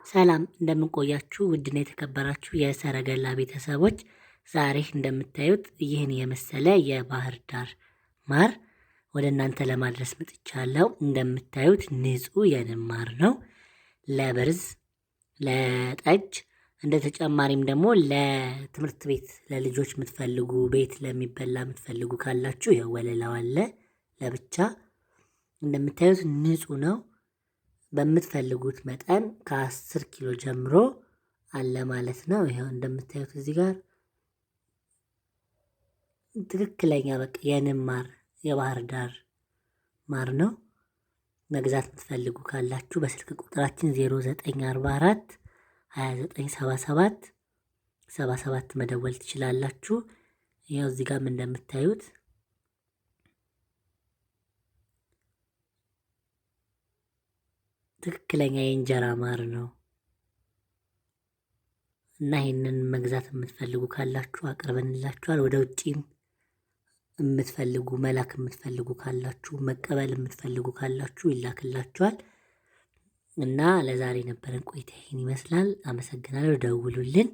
ሰላም እንደምንቆያችሁ ውድና የተከበራችሁ የሰረገላ ቤተሰቦች፣ ዛሬ እንደምታዩት ይህን የመሰለ የባህር ዳር ማር ወደ እናንተ ለማድረስ መጥቻለሁ። እንደምታዩት ንጹህ የንብ ማር ነው። ለብርዝ፣ ለጠጅ እንደ ተጨማሪም ደግሞ ለትምህርት ቤት ለልጆች የምትፈልጉ ቤት ለሚበላ የምትፈልጉ ካላችሁ ይኸው ወለላው አለ ለብቻ። እንደምታዩት ንጹህ ነው። በምትፈልጉት መጠን ከ10 ኪሎ ጀምሮ አለ ማለት ነው። ይሄው እንደምታዩት እዚህ ጋር ትክክለኛ በቃ የንብ ማር የባህር ዳር ማር ነው። መግዛት የምትፈልጉ ካላችሁ በስልክ ቁጥራችን 0944 2977 77 መደወል ትችላላችሁ። ይሄው እዚህ ጋርም እንደምታዩት ትክክለኛ የእንጀራ ማር ነው እና ይህንን መግዛት የምትፈልጉ ካላችሁ አቅርበንላችኋል። ወደ ውጪም የምትፈልጉ መላክ የምትፈልጉ ካላችሁ መቀበል የምትፈልጉ ካላችሁ ይላክላችኋል። እና ለዛሬ ነበረን ቆይታ ይህን ይመስላል። አመሰግናለሁ። ደውሉልን።